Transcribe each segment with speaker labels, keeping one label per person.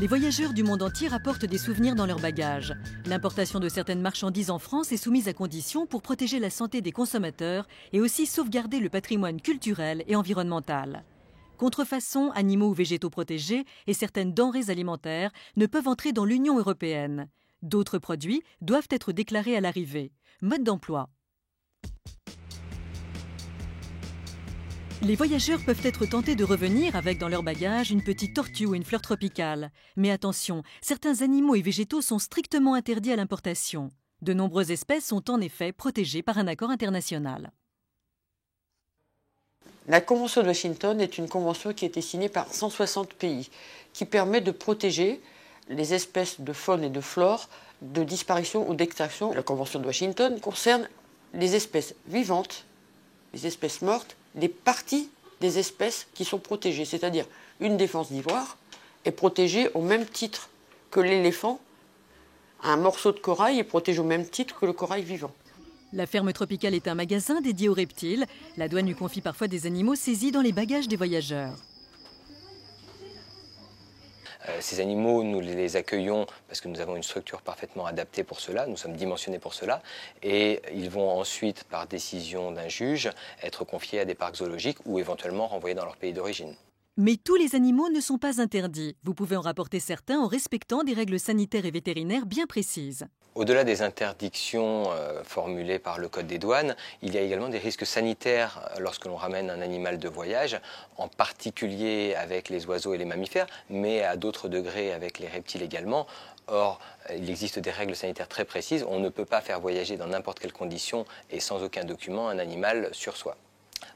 Speaker 1: Les voyageurs du monde entier rapportent des souvenirs dans leurs bagages. L'importation de certaines marchandises en France est soumise à conditions pour protéger la santé des consommateurs et aussi sauvegarder le patrimoine culturel et environnemental. Contrefaçons, animaux ou végétaux protégés et certaines denrées alimentaires ne peuvent entrer dans l'Union européenne. D'autres produits doivent être déclarés à l'arrivée. Mode d'emploi. Les voyageurs peuvent être tentés de revenir avec dans leur bagage une petite tortue ou une fleur tropicale. Mais attention, certains animaux et végétaux sont strictement interdits à l'importation. De nombreuses espèces sont en effet protégées par un accord international.
Speaker 2: La Convention de Washington est une convention qui a été signée par 160 pays, qui permet de protéger les espèces de faune et de flore de disparition ou d'extinction. La Convention de Washington concerne les espèces vivantes, les espèces mortes, les parties des espèces qui sont protégées. C'est-à-dire une défense d'ivoire est protégée au même titre que l'éléphant. Un morceau de corail est protégé au même titre que le corail vivant.
Speaker 1: La ferme tropicale est un magasin dédié aux reptiles. La douane lui confie parfois des animaux saisis dans les bagages des voyageurs.
Speaker 3: Ces animaux, nous les accueillons parce que nous avons une structure parfaitement adaptée pour cela, nous sommes dimensionnés pour cela, et ils vont ensuite, par décision d'un juge, être confiés à des parcs zoologiques ou éventuellement renvoyés dans leur pays d'origine.
Speaker 1: Mais tous les animaux ne sont pas interdits. Vous pouvez en rapporter certains en respectant des règles sanitaires et vétérinaires bien précises.
Speaker 3: Au-delà des interdictions formulées par le Code des douanes, il y a également des risques sanitaires lorsque l'on ramène un animal de voyage, en particulier avec les oiseaux et les mammifères, mais à d'autres degrés avec les reptiles également. Or, il existe des règles sanitaires très précises. On ne peut pas faire voyager dans n'importe quelles conditions et sans aucun document un animal sur soi.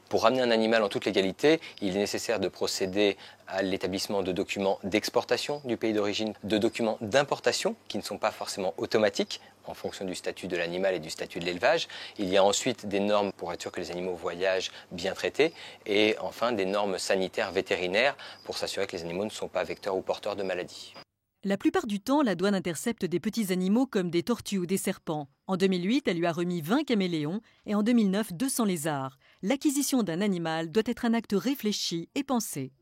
Speaker 3: Pour ramener un animal en toute légalité, il est nécessaire de procéder à l'établissement de documents d'exportation du pays d'origine, de documents d'importation qui ne sont pas forcément automatiques en fonction du statut de l'animal et du statut de l'élevage. Il y a ensuite des normes pour être sûr que les animaux voyagent bien traités et enfin des normes sanitaires vétérinaires pour s'assurer que les animaux ne sont pas vecteurs ou porteurs de maladies.
Speaker 1: La plupart du temps, la douane intercepte des petits animaux comme des tortues ou des serpents. En 2008, elle lui a remis 20 caméléons et en 2009, 200 lézards. L'acquisition d'un animal doit être un acte réfléchi et pensé.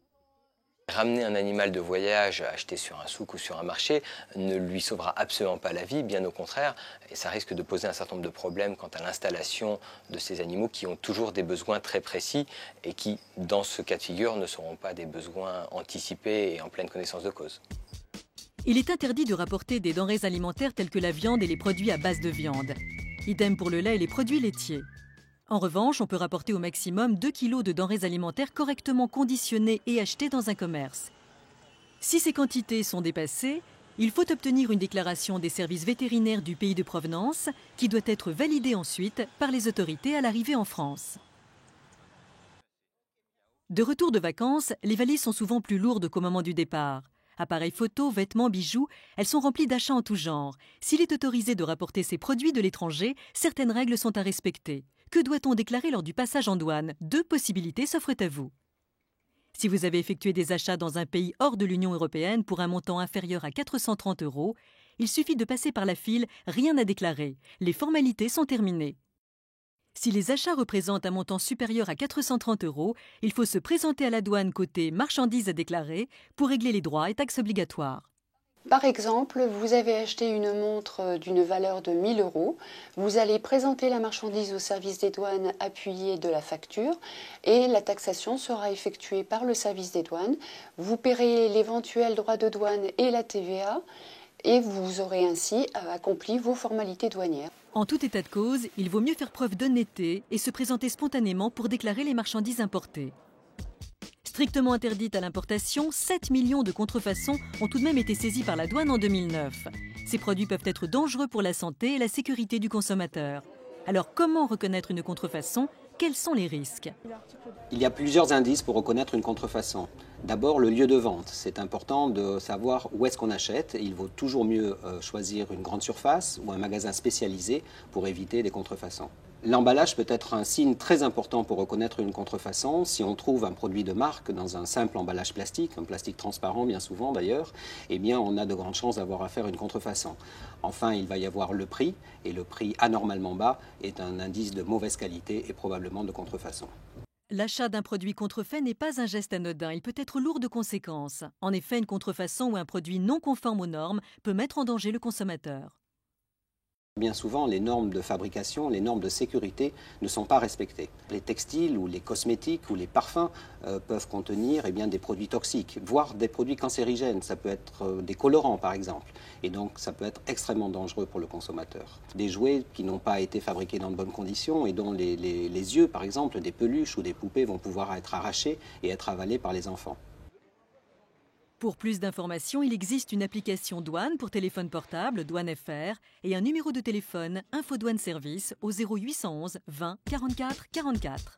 Speaker 3: Ramener un animal de voyage acheté sur un souk ou sur un marché ne lui sauvera absolument pas la vie, bien au contraire, et ça risque de poser un certain nombre de problèmes quant à l'installation de ces animaux qui ont toujours des besoins très précis et qui, dans ce cas de figure, ne seront pas des besoins anticipés et en pleine connaissance de cause.
Speaker 1: Il est interdit de rapporter des denrées alimentaires telles que la viande et les produits à base de viande. Idem pour le lait et les produits laitiers. En revanche, on peut rapporter au maximum 2 kg de denrées alimentaires correctement conditionnées et achetées dans un commerce. Si ces quantités sont dépassées, il faut obtenir une déclaration des services vétérinaires du pays de provenance qui doit être validée ensuite par les autorités à l'arrivée en France. De retour de vacances, les valises sont souvent plus lourdes qu'au moment du départ. Appareils photos, vêtements, bijoux, elles sont remplies d'achats en tout genre. S'il est autorisé de rapporter ces produits de l'étranger, certaines règles sont à respecter. Que doit-on déclarer lors du passage en douane? 2 possibilités s'offrent à vous. Si vous avez effectué des achats dans un pays hors de l'Union européenne pour un montant inférieur à 430 €, il suffit de passer par la file « Rien à déclarer ». Les formalités sont terminées. Si les achats représentent un montant supérieur à 430 €, il faut se présenter à la douane côté marchandises à déclarer pour régler les droits et taxes obligatoires.
Speaker 4: Par exemple, vous avez acheté une montre d'une valeur de 1 000 €. Vous allez présenter la marchandise au service des douanes appuyé de la facture et la taxation sera effectuée par le service des douanes. Vous paierez l'éventuel droit de douane et la TVA et vous aurez ainsi accompli vos formalités douanières.
Speaker 1: En tout état de cause, il vaut mieux faire preuve d'honnêteté et se présenter spontanément pour déclarer les marchandises importées. Strictement interdites à l'importation, 7 millions de contrefaçons ont tout de même été saisis par la douane en 2009. Ces produits peuvent être dangereux pour la santé et la sécurité du consommateur. Alors comment reconnaître une contrefaçon? Quels sont les risques?
Speaker 5: Il y a plusieurs indices pour reconnaître une contrefaçon. D'abord, le lieu de vente. C'est important de savoir où est-ce qu'on achète. Il vaut toujours mieux choisir une grande surface ou un magasin spécialisé pour éviter des contrefaçons. L'emballage peut être un signe très important pour reconnaître une contrefaçon. Si on trouve un produit de marque dans un simple emballage plastique, un plastique transparent bien souvent d'ailleurs, eh bien on a de grandes chances d'avoir affaire à une contrefaçon. Enfin, il va y avoir le prix, et le prix anormalement bas est un indice de mauvaise qualité et probablement de contrefaçon.
Speaker 1: L'achat d'un produit contrefait n'est pas un geste anodin, il peut être lourd de conséquences. En effet, une contrefaçon ou un produit non conforme aux normes peut mettre en danger le consommateur.
Speaker 5: Bien souvent, les normes de fabrication, les normes de sécurité ne sont pas respectées. Les textiles ou les cosmétiques ou les parfums peuvent contenir des produits toxiques, voire des produits cancérigènes. Ça peut être des colorants par exemple. Et donc ça peut être extrêmement dangereux pour le consommateur. Des jouets qui n'ont pas été fabriqués dans de bonnes conditions et dont les yeux par exemple des peluches ou des poupées vont pouvoir être arrachés et être avalés par les enfants.
Speaker 1: Pour plus d'informations, il existe une application douane pour téléphone portable, Douane FR, et un numéro de téléphone Infodouane Service au 0811 20 44 44.